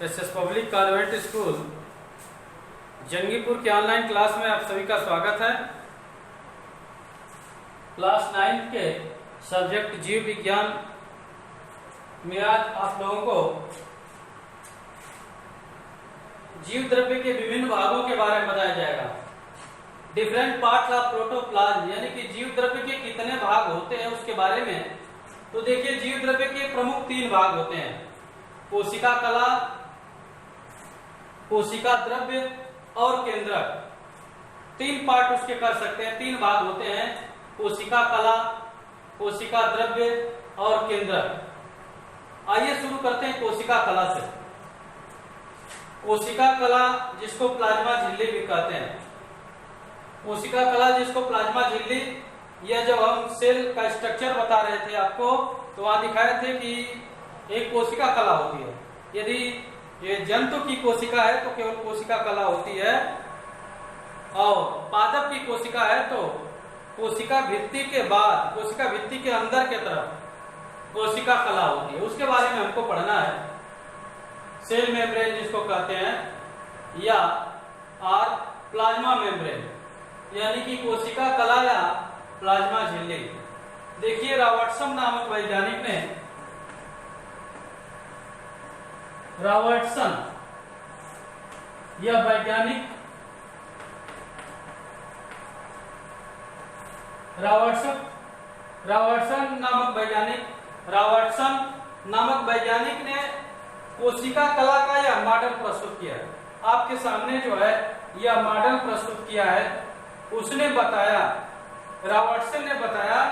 SS public convent school Jangipur के online class में आप सभी का स्वागत है। क्लास 9 के सब्जेक्ट जीव विज्ञान में आज आप लोगों को जीव द्रव्य के विभिन्न भागों के बारे में बताया जाएगा। डिफरेंट पार्ट्स ऑफ प्रोटोप्लाज्म, यानी कि जीव द्रव्य के कितने भाग होते हैं उसके बारे में। तो देखिए, जीव द्रव्य के प्रमुख 3 भाग होते हैं: कोशिका कला, कोशिका द्रव्य और केंद्रक। 3 पार्ट उसके कर सकते हैं, 3 भाग होते हैं: कोशिका कला, कोशिका द्रव्य और केंद्रक। आइए शुरू करते हैं कोशिका कला से। कोशिका कला जिसको प्लाज्मा झिल्ली भी कहते हैं। कोशिका कला जिसको प्लाज्मा झिल्ली, यह जब हम सेल का स्ट्रक्चर बता रहे थे आपको, तो वहां दिखाए थे कि एक कोशिका कला होती है। यदि ये जंतु की कोशिका है तो केवल कोशिका कला होती है, और पादप की कोशिका है तो कोशिका भित्ति के बाद, कोशिका भित्ति के अंदर के तरफ कोशिका कला होती है। उसके बारे में हमको पढ़ना है। सेल मेम्ब्रेन जिसको कहते हैं, या और प्लाज्मा मेम्ब्रेन, यानी कि कोशिका कला या प्लाज्मा झिल्ली। देखिए, रॉबर्टसन नामक वैज्ञानिक ने, रॉबर्टसन यह वैज्ञानिक रॉबर्टसन नामक वैज्ञानिक ने कोशिका कला का यह मॉडल प्रस्तुत किया है। आपके सामने जो है यह मॉडल प्रस्तुत किया है। उसने बताया, रॉबर्टसन ने बताया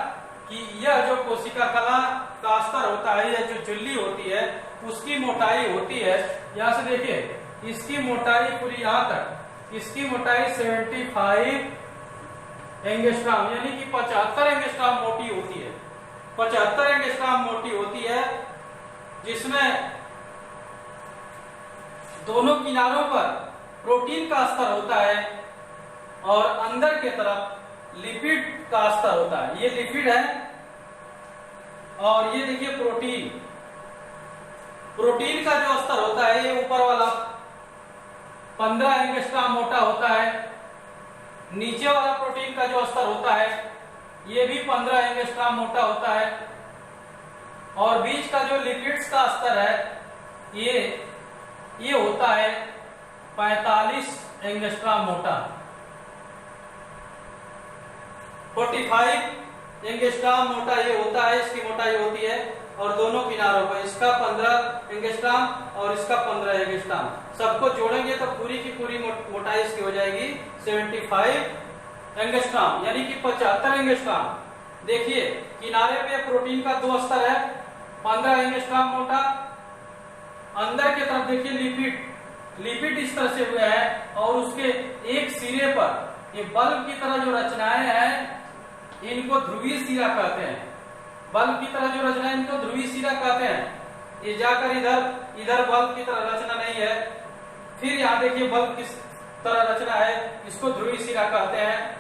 कि यह जो कोशिका कला का स्तर होता है, यह जो झिल्ली होती है, उसकी मोटाई होती है, यहां से देखिए, इसकी मोटाई पूरी यहां तक, इसकी मोटाई 75 एंगस्ट्रॉम यानी कि 75 एंगस्ट्रॉम मोटी होती है। 75 एंगस्ट्रॉम मोटी होती है, जिसमें दोनों किनारों पर प्रोटीन का स्तर होता है और अंदर की तरफ लिपिड का स्तर होता है। ये लिपिड है और ये देखिए प्रोटीन। प्रोटीन का जो स्तर होता है, ये ऊपर वाला 15 एंगस्ट्रॉम मोटा होता है। नीचे वाला प्रोटीन का जो स्तर होता है, ये भी 15 एंगस्ट्रॉम मोटा होता है। और बीच का जो लिपिड्स का स्तर है, ये होता है 45 एंगस्ट्रॉम मोटा। 45 एंगस्ट्रॉम मोटा ये होता है, इसकी मोटाई होती है। और दोनों किनारों पर इसका 15 एंगस्ट्रॉम और इसका 15 एंगस्ट्रॉम, सबको जोड़ेंगे तो पूरी की पूरी मोटाई इसकी हो जाएगी 75 एंगस्ट्रॉम, यानी कि 75 एंगस्ट्रॉम। देखिए, किनारे पे प्रोटीन का 2 स्तर है, 15 एंगस्ट्रॉम मोटा। अंदर की तरफ देखिए लिपिड इस तरह से हुआ है, और उसके एक सिरे पर ये बल्ब की तरह जो रचनाएं हैं, इनको ध्रुवीय सिरा कहते हैं। बल्ब की तरह जो रचना है, इनको ध्रुवीय सिरा कहते हैं। ये जाकर इधर बल्ब की तरह रचना नहीं है। फिर यहाँ देखिए बल्ब किस तरह रचना है, इसको ध्रुवीय सिरा कहते हैं।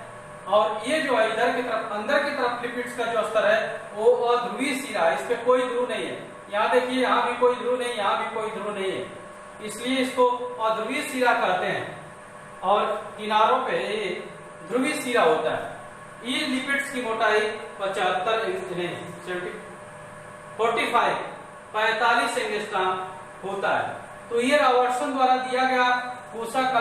और ये जो है इधर की तरफ, अंदर की तरफ लिपिड्स का जो स्तर है, वो अध्रुवीय सिरा है, इस पे कोई ध्रुव नहीं है। यहाँ देखिए, यहाँ भी कोई ध्रुव नहीं, यहाँ भी कोई ध्रुव नहीं है, इसलिए इसको अध्रुवीय सिरा कहते हैं। और किनारों पे ये ध्रुवीय सिरा होता है। ये लिपिड्स की मोटाई 45 एंगस्ट्रॉम होता है। तो ये रॉबर्टसन द्वारा दिया गया कोशिका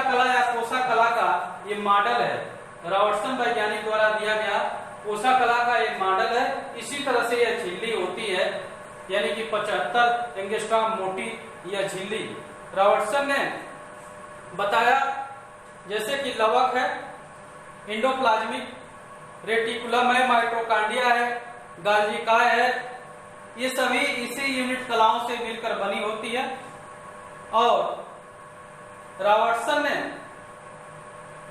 कला या कोशिका कला का ये मॉडल है। रॉबर्टसन वैज्ञानिक द्वारा दिया गया कोशिका कला का एक मॉडल है। इसी तरह से यह झिल्ली होती है, यानी कि 75 एंगस्ट्रॉम मोटी यह झिल्ली। रॉबर्टसन ने बताया जैसे कि लवक है, एंडोप्लाज्मिक रेटिकुलम है, माइटोकॉन्ड्रिया है, गोल्गी है, ये सभी इसी यूनिट कलाओं से मिलकर बनी होती है। और रॉबर्टसन ने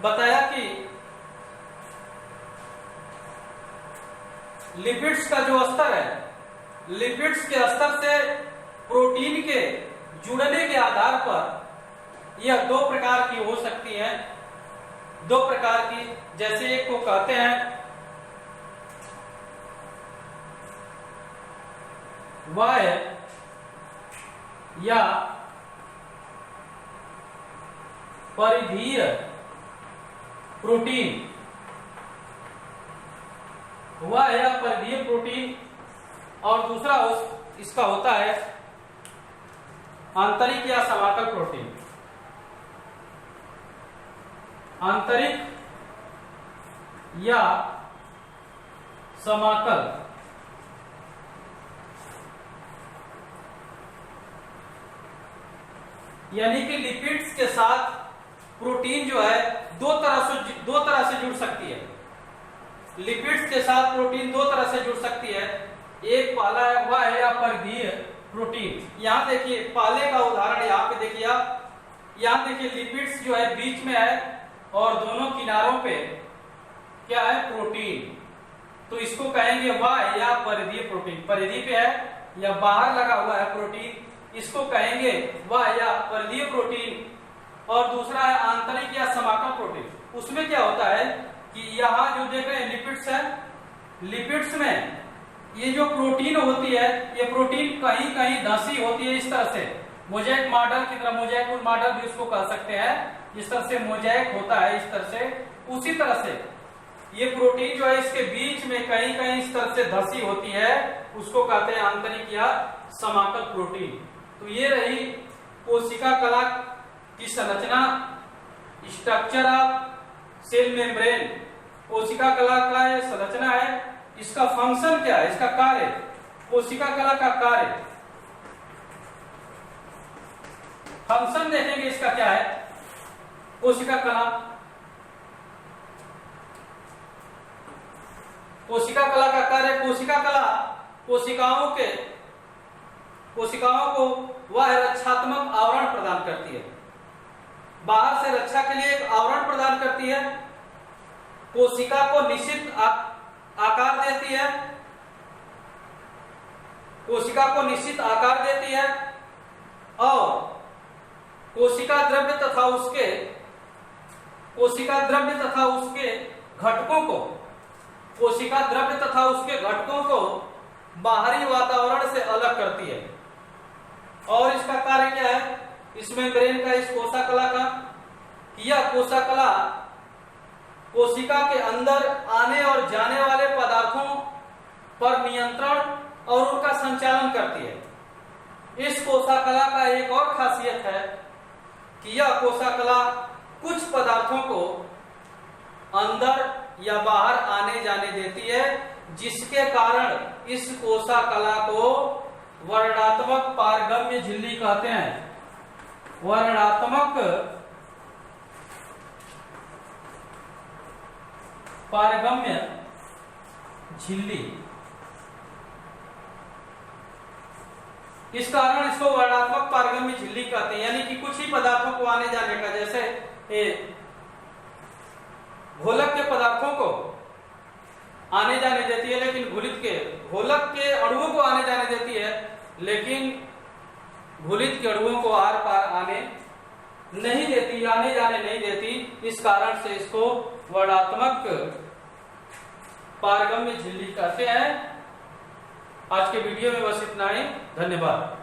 बताया कि लिपिड्स का जो स्तर है, लिपिड्स के स्तर से प्रोटीन के जुड़ने के आधार पर यह 2 प्रकार की हो सकती है। 2 प्रकार की, जैसे एक को कहते हैं वह है या परिधीय प्रोटीन, वह या परिधीय प्रोटीन, और दूसरा इसका होता है आंतरिक या समाकल प्रोटीन। आंतरिक या समाकल यानी कि लिपिड्स के साथ प्रोटीन जो है दो तरह से जुड़ सकती है। लिपिड्स के साथ प्रोटीन दो तरह से जुड़ सकती है। एक पहला है वह है अपरिधीय प्रोटीन। यहां देखिए पहले का उदाहरण, यहाँ पे देखिए आप, यहाँ देखिए लिपिड्स जो है बीच में है और दोनों किनारों पे क्या है, प्रोटीन। तो इसको कहेंगे वह या परिधीय प्रोटीन। परिधि पे है या बाहर लगा हुआ है प्रोटीन, इसको कहेंगे वह या परिधीय प्रोटीन। और दूसरा है आंतरिक या समाकल प्रोटीन। उसमें क्या होता है कि यहाँ जो देख रहे हैं लिपिड्स है, लिपिड्स में ये जो प्रोटीन होती है, ये प्रोटीन कहीं कहीं धंसी होती है इस तरह से, मोज़ेक मॉडल की तरह, मोज़ेक मॉडल भी उसको कह सकते हैं। इस तरह से मोज़ेक होता है इस तरह से, उसी तरह से ये प्रोटीन जो है इसके बीच में कहीं कहीं इस तरह से धंसी होती है, उसको कहते हैं आंतरिक या समाकल प्रोटीन। तो ये रही कोशिका कला की संरचना, स्ट्रक्चर ऑफ सेल मेम्ब्रेन। कोशिका कला का ये संरचना है, इसका फंक्शन क्या है, इसका कार्य, कोशिका कला का कार्य, फंक्शन देखेंगे इसका क्या है। कोशिका कला, कोशिका कला का कार्य, कोशिका कला कोशिकाओं को वह रक्षात्मक आवरण प्रदान करती है, बाहर से रक्षा के लिए एक आवरण प्रदान करती है, कोशिका को निश्चित आकार देती है, कोशिका को निश्चित आकार देती है, और कोशिका द्रव्य तथा उसके घटकों को बाहरी वातावरण से अलग करती है। और इसका कार्य क्या है, इस मेम्ब्रेन का, इस कोशिका का, यह कोशिका कोशिका के अंदर आने और जाने वाले पदार्थों पर नियंत्रण और उनका संचालन करती है। इस कोशिका का एक और खासियत है कि यह कोशिका कुछ पदार्थों को अंदर या बाहर आने जाने देती है, जिसके कारण इस कोशिका को वर्णात्मक पारगम्य झिल्ली कहते हैं। वर्णात्मक पारगम्य झिल्ली, इस कारण इसको वर्णात्मक पारगम्य झिल्ली कहते हैं। यानी कि कुछ ही पदार्थों को आने जाने का, जैसे घोलक के पदार्थों को आने जाने देती है, लेकिन घोलक के अणुओं को आने जाने देती है, लेकिन घुलित के अणुओं को आर पार आने नहीं देती, आने जाने नहीं देती। इस कारण से इसको वर्णात्मक पारगम्य झिल्ली कहते हैं। आज के वीडियो में बस इतना ही, धन्यवाद।